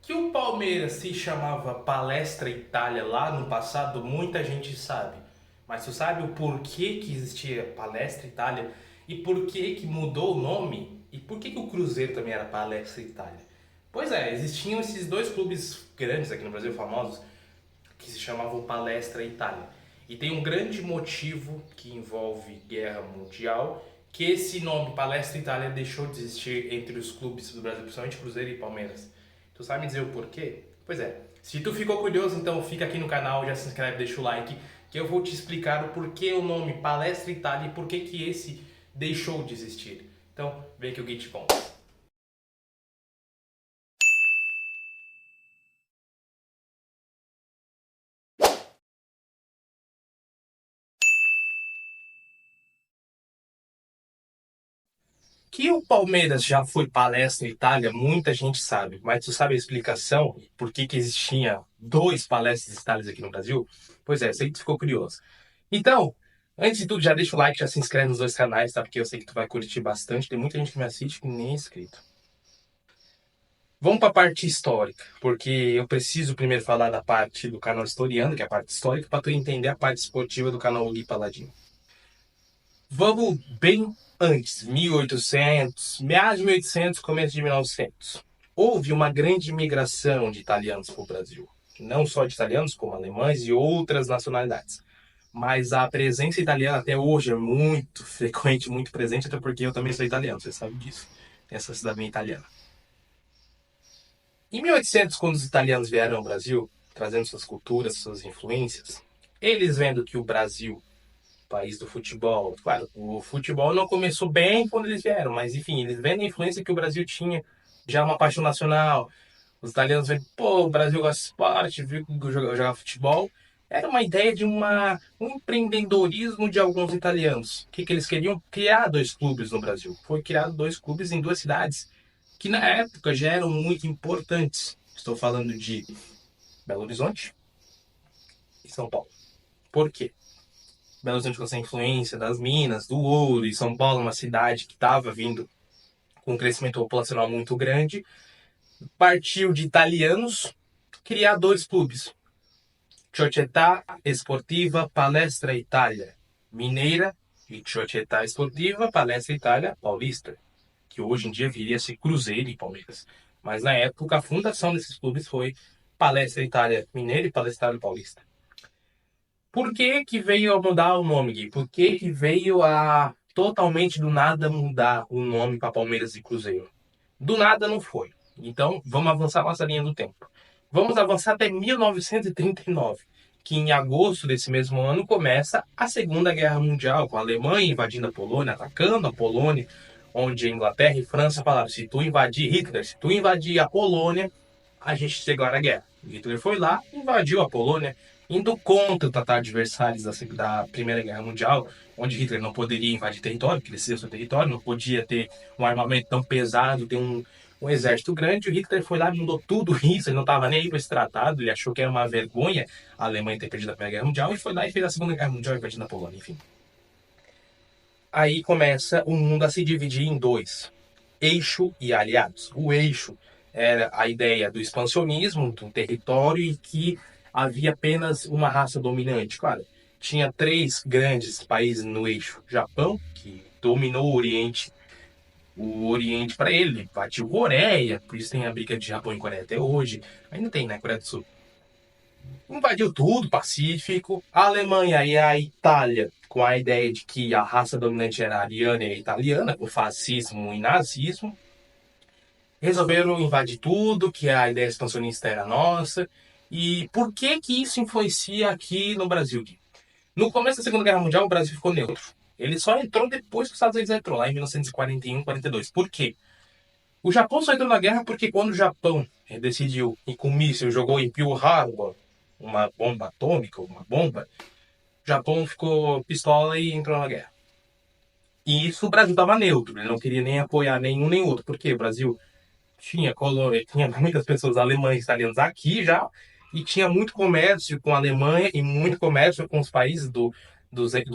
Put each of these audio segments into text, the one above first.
Que o Palmeiras se chamava Palestra Itália lá no passado, muita gente sabe. Mas tu sabe o porquê que existia Palestra Itália e por que mudou o nome? E por que o Cruzeiro também era Palestra Itália? Pois é, existiam esses dois clubes grandes aqui no Brasil, famosos, que se chamavam Palestra Itália. E tem um grande motivo que envolve guerra mundial, que esse nome Palestra Itália deixou de existir entre os clubes do Brasil, principalmente Cruzeiro e Palmeiras. Tu sabe me dizer o porquê? Pois é. Se tu ficou curioso, então fica aqui no canal, já se inscreve, deixa o like, que eu vou te explicar o porquê o nome Palestra Itália e por que esse deixou de existir. Então, vem que o Gui te conta. Que o Palmeiras já foi palestra em Itália, muita gente sabe, mas tu sabe a explicação por que existia dois palestras Itálias aqui no Brasil? Pois é, sei que tu ficou curioso. Então, antes de tudo, já deixa o like, já se inscreve nos dois canais, tá? Porque eu sei que tu vai curtir bastante. Tem muita gente que me assiste que nem é inscrito. Vamos para a parte histórica, porque eu preciso primeiro falar da parte do canal Historiando, que é a parte histórica, para tu entender a parte esportiva do canal Gui Paladino. Vamos bem antes, 1800, meados de 1800, começo de 1900. Houve uma grande migração de italianos para o Brasil. Não só de italianos, como alemães e outras nacionalidades. Mas a presença italiana até hoje é muito frequente, muito presente, até porque eu também sou italiano, você sabe disso. Tem essa cidadania italiana. Em 1800, quando os italianos vieram ao Brasil, trazendo suas culturas, suas influências, eles vendo que o Brasil, país do futebol. Claro, o futebol não começou bem quando eles vieram, mas enfim, eles vendo a influência que o Brasil tinha, já uma paixão nacional. Os italianos vendo, pô, o Brasil gosta de esporte, viu que jogar futebol. Era uma ideia de um empreendedorismo de alguns italianos. Que eles queriam? Criar dois clubes no Brasil. Foi criado dois clubes em duas cidades, que na época já eram muito importantes. Estou falando de Belo Horizonte e São Paulo. Por quê? Belo Horizonte com essa influência das minas, do ouro, e São Paulo, uma cidade que estava vindo com um crescimento populacional muito grande, partiu de italianos criar dois clubes. Società Esportiva Palestra Itália Mineira e Società Esportiva Palestra Itália Paulista, que hoje em dia viria a ser Cruzeiro e Palmeiras. Mas na época a fundação desses clubes foi Palestra Itália Mineira e Palestra Itália Paulista. Por que veio a mudar o nome, Gui? Por que veio a totalmente do nada mudar o nome para Palmeiras e Cruzeiro? Do nada não foi. Então, vamos avançar nossa linha do tempo. Vamos avançar até 1939, que em agosto desse mesmo ano começa a Segunda Guerra Mundial, com a Alemanha invadindo a Polônia, atacando a Polônia, onde a Inglaterra e França falaram: se tu invadir Hitler, se tu invadir a Polônia, a gente chegou na guerra. Hitler foi lá, invadiu a Polônia, indo contra o Tratado de Versalhes da Primeira Guerra Mundial, onde Hitler não poderia invadir território, crescer seu território, não podia ter um armamento tão pesado, ter um exército grande. O Hitler foi lá e mudou tudo isso, ele não estava nem aí para esse tratado, ele achou que era uma vergonha a Alemanha ter perdido a Primeira Guerra Mundial, e foi lá e fez a Segunda Guerra Mundial invadindo a Polônia, enfim. Aí começa o mundo a se dividir em dois, eixo e aliados. O eixo era a ideia do expansionismo do território e que havia apenas uma raça dominante. Claro, tinha três grandes países no eixo: Japão, que dominou o Oriente para ele, invadiu Coreia, por isso tem a briga de Japão e Coreia até hoje. Ainda tem, né? Coreia do Sul. Invadiu tudo, Pacífico. A Alemanha e a Itália, com a ideia de que a raça dominante era ariana e italiana, com fascismo e nazismo, resolveram invadir tudo, que a ideia expansionista era nossa. E por que isso influencia aqui no Brasil, Gui? No começo da Segunda Guerra Mundial, o Brasil ficou neutro. Ele só entrou depois que os Estados Unidos entrou, lá em 1941, 42. Por quê? O Japão só entrou na guerra porque quando o Japão decidiu ir com míssil, jogou em Pearl Harbor uma bomba atômica, uma bomba, o Japão ficou pistola e entrou na guerra. E isso o Brasil estava neutro, ele não queria nem apoiar nenhum nem outro, porque o Brasil tinha colônia, tinha muitas pessoas alemães e italianas aqui já, e tinha muito comércio com a Alemanha e muito comércio com os países do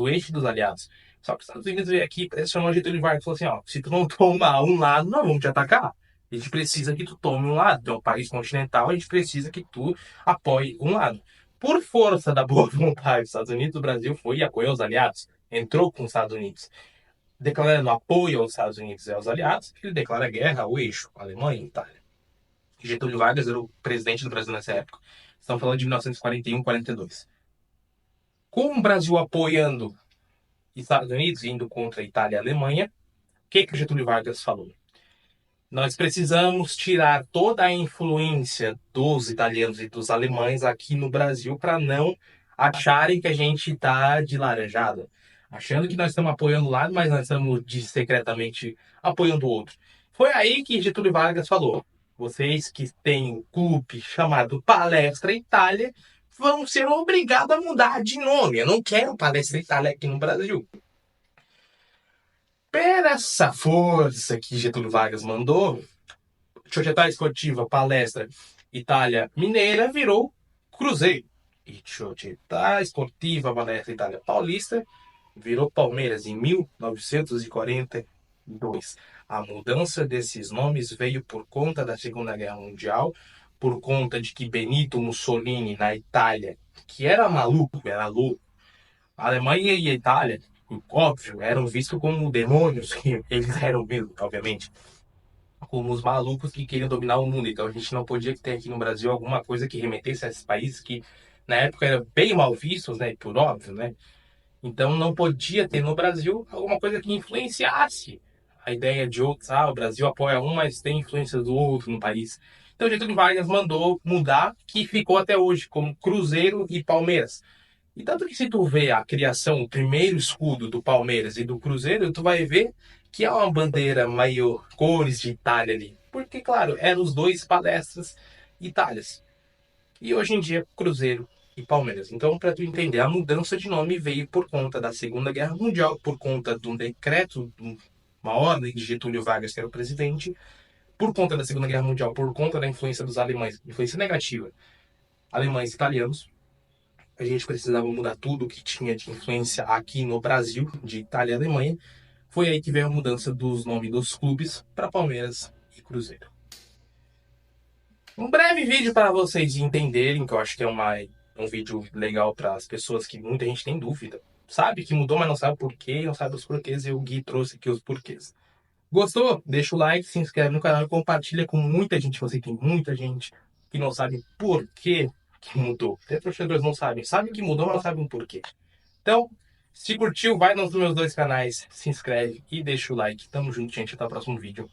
eixo dos aliados. Só que os Estados Unidos veio aqui, pressionou o Getúlio Vargas e falou assim: ó, se tu não tomar um lado, nós vamos te atacar. A gente precisa que tu tome um lado. É um país continental, a gente precisa que tu apoie um lado. Por força da boa vontade dos Estados Unidos, o Brasil foi e apoiou os aliados. Entrou com os Estados Unidos. Declarando apoio aos Estados Unidos e aos aliados, ele declara guerra ao eixo, Alemanha e Itália. Getúlio Vargas era o presidente do Brasil nessa época. Estamos falando de 1941, 42. Com o Brasil apoiando Estados Unidos, indo contra a Itália e a Alemanha, o que o Getúlio Vargas falou? Nós precisamos tirar toda a influência dos italianos e dos alemães aqui no Brasil para não acharem que a gente está de laranjada, achando que nós estamos apoiando um lado, mas nós estamos secretamente apoiando o outro. Foi aí que Getúlio Vargas falou: vocês que têm um clube chamado Palestra Itália vão ser obrigados a mudar de nome. Eu não quero Palestra Itália aqui no Brasil. Per essa força que Getúlio Vargas mandou, Società Esportiva Palestra Itália Mineira virou Cruzeiro. E Società Esportiva Palestra Itália Paulista virou Palmeiras em 1942. A mudança desses nomes veio por conta da Segunda Guerra Mundial, por conta de que Benito Mussolini, na Itália, que era maluco, era louco, a Alemanha e a Itália, óbvio, eram vistos como demônios, que eles eram mesmo, obviamente, como os malucos que queriam dominar o mundo. Então a gente não podia ter aqui no Brasil alguma coisa que remetesse a esses países que na época eram bem mal vistos, né, por óbvio, né? Então não podia ter no Brasil alguma coisa que influenciasse a ideia de outros. Ah, o Brasil apoia um, mas tem influência do outro no país. Então Getúlio Vargas mandou mudar, que ficou até hoje como Cruzeiro e Palmeiras. E tanto que se tu vê a criação, o primeiro escudo do Palmeiras e do Cruzeiro, tu vai ver que é uma bandeira maior, cores de Itália ali. Porque, claro, eram os dois palestras Itálias. E hoje em dia, Cruzeiro e Palmeiras. Então, para tu entender, a mudança de nome veio por conta da Segunda Guerra Mundial, por conta de um decreto, uma ordem de Getúlio Vargas, que era o presidente, por conta da Segunda Guerra Mundial, por conta da influência dos alemães, influência negativa, alemães e italianos. A gente precisava mudar tudo que tinha de influência aqui no Brasil, de Itália e Alemanha. Foi aí que veio a mudança dos nomes dos clubes para Palmeiras e Cruzeiro. Um breve vídeo para vocês entenderem, que eu acho que é um vídeo legal para as pessoas que muita gente tem dúvida. Sabe que mudou, mas não sabe por quê, não sabe os porquês, e o Gui trouxe aqui os porquês. Gostou? Deixa o like, se inscreve no canal e compartilha com muita gente. Você tem muita gente que não sabe por que mudou. Até torcedores não sabem. Sabem que mudou, mas não sabem por quê. Então, se curtiu, vai nos meus dois canais, se inscreve e deixa o like. Tamo junto, gente. Até o próximo vídeo.